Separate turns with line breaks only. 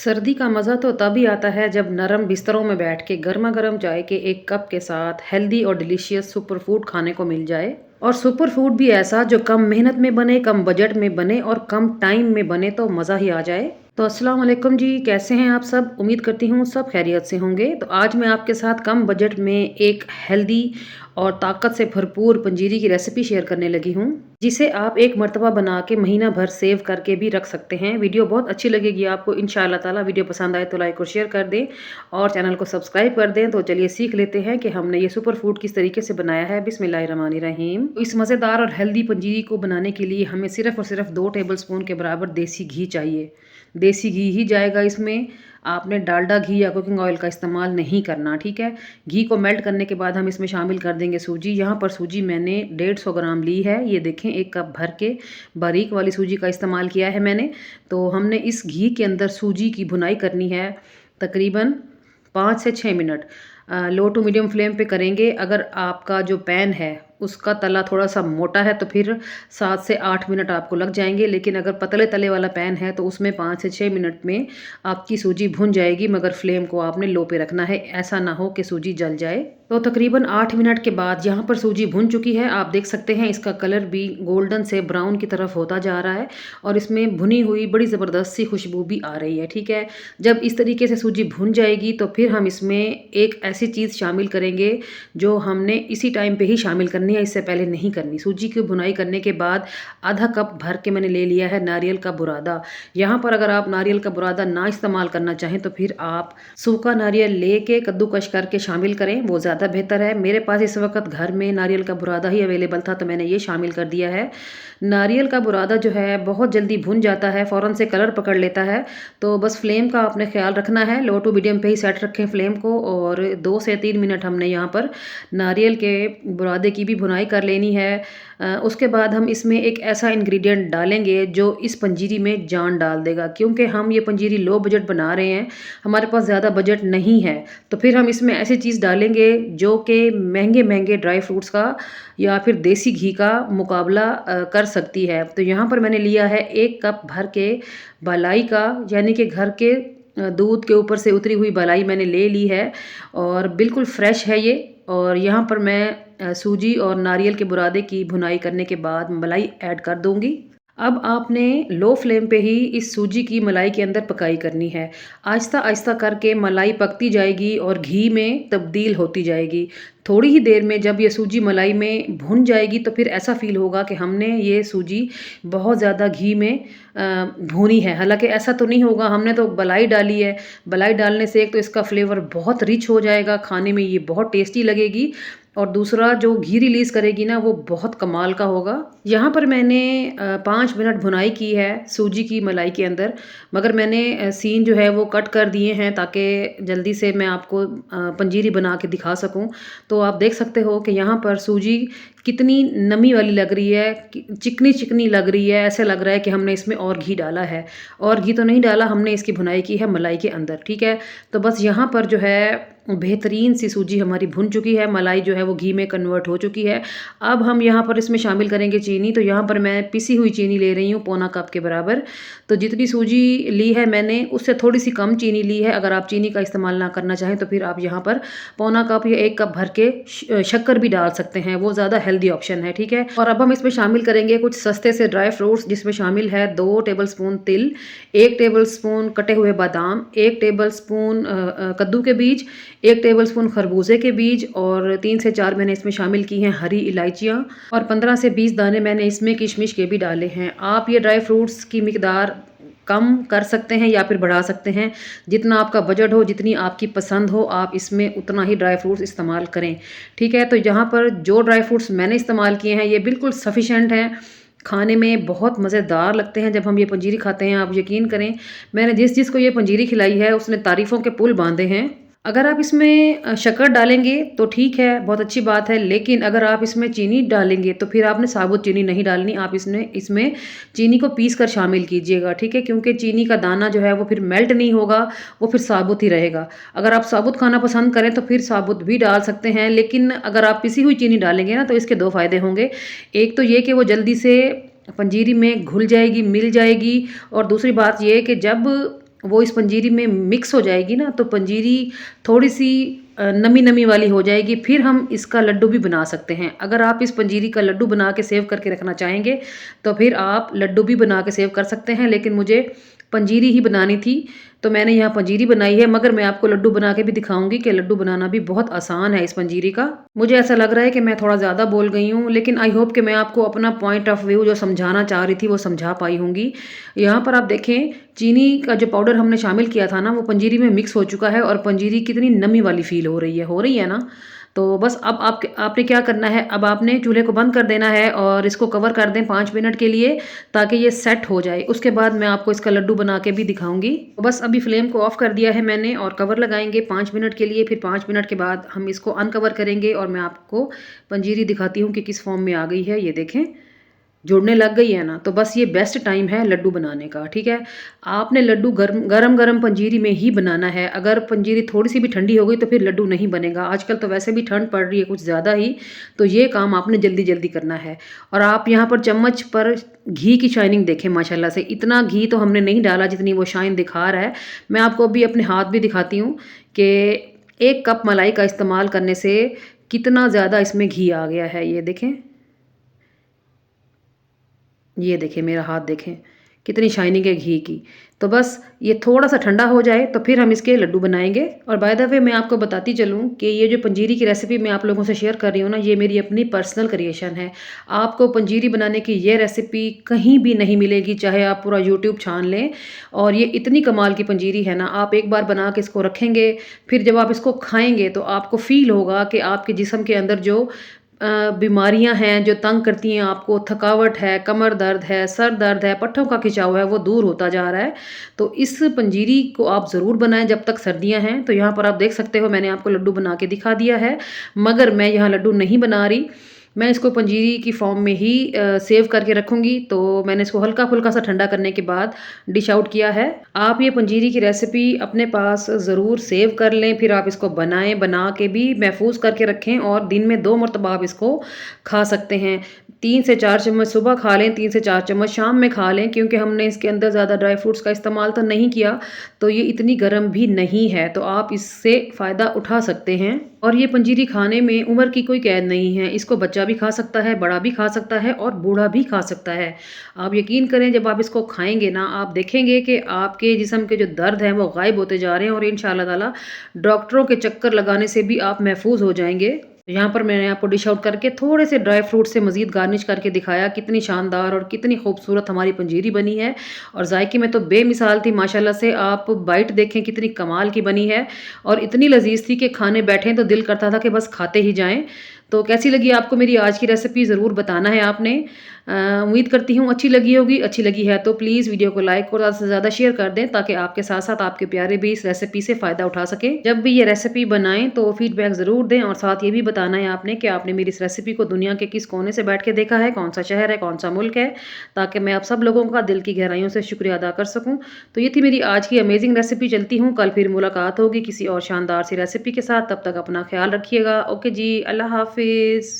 सर्दी का मज़ा तो तभी आता है जब नरम बिस्तरों में बैठ के गर्मा गर्म चाय के एक कप के साथ हेल्दी और डिलीशियस सुपर फूड खाने को मिल जाए। और सुपर फूड भी ऐसा जो कम मेहनत में बने, कम बजट में बने और कम टाइम में बने तो मज़ा ही आ जाए। तो अस्सलाम वालेकुम जी, कैसे हैं आप सब? उम्मीद करती हूँ सब खैरियत से होंगे। तो आज मैं आपके साथ कम बजट में एक हेल्दी और ताकत से भरपूर पंजीरी की रेसिपी शेयर करने लगी हूँ, जिसे आप एक मर्तबा बना के महीना भर सेव करके भी रख सकते हैं। वीडियो बहुत अच्छी लगेगी आपको इंशाअल्लाह ताला। वीडियो पसंद आए तो लाइक और शेयर कर दें और चैनल को सब्सक्राइब कर दें। तो चलिए सीख लेते हैं कि हमने ये सुपर फूड किस तरीके से बनाया है। बिस्मिल्लाहिर्रहमानिर्रहीम। इस मज़ेदार और हेल्दी पंजीरी को बनाने के लिए हमें सिर्फ और सिर्फ 2 टेबल स्पून के बराबर देसी घी चाहिए। देसी घी ही जाएगा इसमें, आपने डालडा घी या कुकिंग ऑयल का इस्तेमाल नहीं करना, ठीक है। घी को मेल्ट करने के बाद हम इसमें शामिल कर देंगे सूजी। यहाँ पर सूजी मैंने 150 ग्राम ली है। ये देखें, 1 कप भर के बारीक वाली सूजी का इस्तेमाल किया है मैंने। तो हमने इस घी के अंदर सूजी की भुनाई करनी है तकरीबन 5 से 6 मिनट। लो टू मीडियम फ्लेम पे करेंगे। अगर आपका जो पैन है उसका तला थोड़ा सा मोटा है तो फिर 7 से 8 मिनट आपको लग जाएंगे, लेकिन अगर पतले तले वाला पैन है तो उसमें 5 से 6 मिनट में आपकी सूजी भुन जाएगी, मगर फ्लेम को आपने लो पे रखना है, ऐसा ना हो कि सूजी जल जाए। तो तकरीबन 8 मिनट के बाद यहाँ पर सूजी भुन चुकी है। आप देख सकते हैं इसका कलर भी गोल्डन से ब्राउन की तरफ होता जा रहा है और इसमें भुनी हुई बड़ी ज़बरदस्त सी खुशबू भी आ रही है, ठीक है। जब इस तरीके से सूजी भुन जाएगी तो फिर हम इसमें एक ऐसी चीज़ शामिल करेंगे जो हमने इसी टाइम पे ही शामिल करनी है, इससे पहले नहीं करनी। सूजी की भुनाई करने के बाद आधा कप भर के मैंने ले लिया है नारियल का बुरादा। यहाँ पर अगर आप नारियल का बुरादा ना इस्तेमाल करना चाहें तो फिर आप सूखा नारियल लेके कद्दूकश करके शामिल करें, वो ज़्यादा बेहतर है। मेरे पास इस वक्त घर में नारियल का बुरादा ही अवेलेबल था तो मैंने ये शामिल कर दिया है। नारियल का बुरादा जो है बहुत जल्दी भुन जाता है, फ़ौरन से कलर पकड़ लेता है। तो बस फ्लेम का आपने ख्याल रखना है, लो टू मीडियम पे ही सेट रखें फ्लेम को। और 2 से 3 मिनट हमने यहाँ पर नारियल के बुरादे की भी भुनाई कर लेनी है। उसके बाद हम इसमें एक ऐसा इंग्रेडिएंट डालेंगे जो इस पंजीरी में जान डाल देगा, क्योंकि हम ये पंजीरी लो बजट बना रहे हैं, हमारे पास ज़्यादा बजट नहीं है। तो फिर हम इसमें ऐसी चीज़ डालेंगे जो कि महंगे महंगे ड्राई फ्रूट्स का या फिर देसी घी का मुकाबला कर सकती है। तो यहाँ पर मैंने लिया है 1 कप भर के बालाई का, यानी कि घर के दूध के ऊपर से उतरी हुई बालाई मैंने ले ली है और बिल्कुल फ्रेश है ये। और यहाँ पर मैं सूजी और नारियल के बुरादे की भुनाई करने के बाद मलाई ऐड कर दूँगी। अब आपने लो फ्लेम पे ही इस सूजी की मलाई के अंदर पकाई करनी है। आहिस्ता आहिस्ता करके मलाई पकती जाएगी और घी में तब्दील होती जाएगी। थोड़ी ही देर में जब ये सूजी मलाई में भुन जाएगी तो फिर ऐसा फ़ील होगा कि हमने ये सूजी बहुत ज़्यादा घी में भूनी है। हालाँकि ऐसा तो नहीं होगा, हमने तो मलाई डाली है। मलाई डालने से एक तो इसका फ्लेवर बहुत रिच हो जाएगा, खाने में ये बहुत टेस्टी लगेगी, और दूसरा जो घी रिलीज़ करेगी ना वो बहुत कमाल का होगा। यहाँ पर मैंने 5 मिनट भुनाई की है सूजी की मलाई के अंदर, मगर मैंने सीन जो है वो कट कर दिए हैं ताकि जल्दी से मैं आपको पंजीरी बना के दिखा सकूं। तो आप देख सकते हो कि यहाँ पर सूजी कितनी नमी वाली लग रही है, चिकनी चिकनी लग रही है, ऐसे लग रहा है कि हमने इसमें और घी डाला है। और घी तो नहीं डाला, हमने इसकी भुनाई की है मलाई के अंदर, ठीक है। तो बस यहाँ पर जो है बेहतरीन सी सूजी हमारी भुन चुकी है, मलाई जो है वो घी में कन्वर्ट हो चुकी है। अब हम यहाँ पर इसमें शामिल करेंगे चीनी। तो यहाँ पर मैं पिसी हुई चीनी ले रही हूँ, पौना कप के बराबर। तो जितनी सूजी ली है मैंने उससे थोड़ी सी कम चीनी ली है। अगर आप चीनी का इस्तेमाल ना करना चाहें तो फिर आप यहाँ पर पौना कप या 1 कप भर के शक्कर भी डाल सकते हैं, वो ज़्यादा हेल्दी ऑप्शन है, ठीक है। और अब हम इसमें शामिल करेंगे कुछ सस्ते से ड्राई फ्रूट्स, जिसमें शामिल है 2 टेबल स्पून तिल, 1 टेबल स्पून कटे हुए बादाम, 1 टेबल स्पून कद्दू के बीज, 1 टेबल स्पून खरबूजे के बीज, और 3 से 4 मैंने इसमें शामिल की हैं हरी इलायचियाँ, और 15 से 20 दाने मैंने इसमें किशमिश के भी डाले हैं। आप ये ड्राई फ्रूट्स की मिकदार कम कर सकते हैं या फिर बढ़ा सकते हैं, जितना आपका बजट हो, जितनी आपकी पसंद हो, आप इसमें उतना ही ड्राई फ्रूट्स इस्तेमाल करें, ठीक है। तो यहाँ पर जो ड्राई फ्रूट्स मैंने इस्तेमाल किए हैं ये बिल्कुल सफिशेंट हैं, खाने में बहुत मज़ेदार लगते हैं जब हम ये पंजीरी खाते हैं। आप यकीन करें, मैंने जिस जिसको ये पंजीरी खिलाई है उसने तारीफ़ों के पुल बांधे हैं। अगर आप इसमें शक्कर डालेंगे तो ठीक है, बहुत अच्छी बात है, लेकिन अगर आप इसमें चीनी डालेंगे तो फिर आपने साबुत चीनी नहीं डालनी, आप इसमें चीनी को पीस कर शामिल कीजिएगा, ठीक है। क्योंकि चीनी का दाना जो है वो फिर मेल्ट नहीं होगा, वो फिर साबुत ही रहेगा। अगर आप साबुत खाना पसंद करें तो फिर साबुत भी डाल सकते हैं, लेकिन अगर आप पिसी हुई चीनी डालेंगे ना तो इसके 2 फ़ायदे होंगे। एक तो ये कि वो जल्दी से पंजीरी में घुल जाएगी, मिल जाएगी, और दूसरी बात ये कि जब वो इस पंजीरी में मिक्स हो जाएगी ना, तो पंजीरी थोड़ी-सी नमी नमी वाली हो जाएगी, फिर हम इसका लड्डू भी बना सकते हैं। अगर आप इस पंजीरी का लड्डू बना के सेव करके रखना चाहेंगे, तो फिर आप लड्डू भी बना के सेव कर सकते हैं, लेकिन मुझे पंजीरी ही बनानी थी, तो मैंने यहाँ पंजीरी बनाई है। मगर मैं आपको लड्डू बना के भी दिखाऊँगी कि लड्डू बनाना भी बहुत आसान है इस पंजीरी का। मुझे ऐसा लग रहा है कि मैं थोड़ा ज़्यादा बोल गई हूँ, लेकिन आई होप कि मैं आपको अपना पॉइंट ऑफ व्यू जो समझाना चाह रही थी, वो समझा पाई होंगी। यहाँ पर आप देखें, चीनी का जो पाउडर हमने शामिल किया था ना, वो पंजीरी में मिक्स हो चुका है और पंजीरी कितनी नमी वाली फ़ील हो रही है ना? तो बस अब आपने क्या करना है, अब आपने चूल्हे को बंद कर देना है और इसको कवर कर दें 5 मिनट के लिए, ताकि ये सेट हो जाए। उसके बाद मैं आपको इसका लड्डू बना के भी दिखाऊँगी। तो बस अभी फ्लेम को ऑफ कर दिया है मैंने और कवर लगाएँगे 5 मिनट के लिए, फिर 5 मिनट के बाद हम इसको अनकवर करेंगे और मैं आपको पंजीरी दिखाती हूँ कि किस फॉर्म में आ गई है। ये देखें, जुड़ने लग गई है ना, तो बस ये बेस्ट टाइम है लड्डू बनाने का, ठीक है। आपने लड्डू गरम गरम पंजीरी में ही बनाना है। अगर पंजीरी थोड़ी सी भी ठंडी हो गई तो फिर लड्डू नहीं बनेगा। आजकल तो वैसे भी ठंड पड़ रही है कुछ ज़्यादा ही, तो ये काम आपने जल्दी जल्दी करना है। और आप यहाँ पर चम्मच पर घी की शाइनिंग देखें, माशाल्लाह से इतना घी तो हमने नहीं डाला जितनी वो शाइन दिखा रहा है। मैं आपको अभी अपने हाथ भी दिखाती हूँ कि 1 कप मलाई का इस्तेमाल करने से कितना ज़्यादा इसमें घी आ गया है। ये देखें मेरा हाथ देखें, कितनी शाइनिंग है घी की। तो बस ये थोड़ा-सा ठंडा हो जाए तो फिर हम इसके लड्डू बनाएँगे। और बाय द वे मैं आपको बताती चलूँ कि ये जो पंजीरी की रेसिपी मैं आप लोगों से शेयर कर रही हूँ ना, ये मेरी अपनी पर्सनल क्रिएशन है। आपको पंजीरी बनाने की ये रेसिपी कहीं भी नहीं मिलेगी, चाहे आप पूरा यूट्यूब छान लें। और ये इतनी कमाल की पंजीरी है ना, आप एक बार बना के इसको रखेंगे, फिर जब आप इसको खाएँगे तो आपको फ़ील होगा कि आपके जिस्म के अंदर जो बीमारियाँ हैं जो तंग करती हैं आपको, थकावट है, कमर दर्द है, सर दर्द है, पट्ठों का खिंचाव है, वो दूर होता जा रहा है। तो इस पंजीरी को आप ज़रूर बनाएँ जब तक सर्दियाँ हैं। तो यहाँ पर आप देख सकते हो, मैंने आपको लड्डू बना के दिखा दिया है, मगर मैं यहाँ लड्डू नहीं बना रही। मैं इसको पंजीरी की फ़ॉर्म में ही सेव करके रखूँगी। तो मैंने इसको हल्का-फुल्का सा ठंडा करने के बाद डिश आउट किया है। आप ये पंजीरी की रेसिपी अपने पास ज़रूर सेव कर लें, फिर आप इसको बनाएँ, बना के भी महफ़ूज़ करके रखें और दिन में 2 मरतबा आप इसको खा सकते हैं। 3 से 4 चम्मच सुबह खा लें, 3 से 4 चम्मच शाम में खा लें, क्योंकि हमने इसके अंदर ज़्यादा ड्राई फ्रूट्स का इस्तेमाल तो नहीं किया, तो ये इतनी गर्म भी नहीं है, तो आप इससे फ़ायदा उठा सकते हैं। और ये पंजीरी खाने में उम्र की कोई कैद नहीं है, इसको बच्चा भी खा सकता है, बड़ा भी खा सकता है और बूढ़ा भी खा सकता है। आप यकीन करें, जब आप इसको खाएँगे ना, आप देखेंगे कि आपके जिस्म के जो दर्द हैं वो गायब होते जा रहे हैं और इंशाअल्लाह ताला डॉक्टरों के चक्कर लगाने से भी आप महफूज हो जाएँगे। यहाँ पर मैंने आपको डिश आउट करके थोड़े से ड्राई फ्रूट से मज़ीद गार्निश करके दिखाया, कितनी शानदार और कितनी खूबसूरत हमारी पंजीरी बनी है। और जायके में तो बेमिसाल थी माशाल्लाह से, आप बाइट देखें कितनी कमाल की बनी है और इतनी लज़ीज़ थी कि खाने बैठें तो दिल करता था कि बस खाते ही जाएँ। तो कैसी लगी आपको मेरी आज की रेसिपी, ज़रूर बताना है आपने। उम्मीद करती हूँ अच्छी लगी होगी। अच्छी लगी है तो प्लीज़ वीडियो को लाइक और ज़्यादा से ज़्यादा शेयर कर दें, ताकि आपके साथ-साथ आपके प्यारे भी इस रेसिपी से फ़ायदा उठा सकें। जब भी ये रेसिपी बनाएँ तो फीडबैक ज़रूर दें और साथ ये भी बताना है आपने कि आपने मेरी इस रेसिपी को दुनिया के किस कोने से बैठ के देखा है, कौन-सा शहर है, कौन-सा मुल्क है, ताकि मैं आप सब लोगों का दिल की गहराइयों से शुक्रिया अदा कर सकूँ। तो ये थी मेरी आज की अमेज़िंग रेसिपी। चलती हूँ, कल फिर मुलाकात होगी किसी और शानदार सी रेसिपी के साथ। तब तक अपना ख़्याल रखिएगा। ओके जी, अल्लाह हाफ़िज़।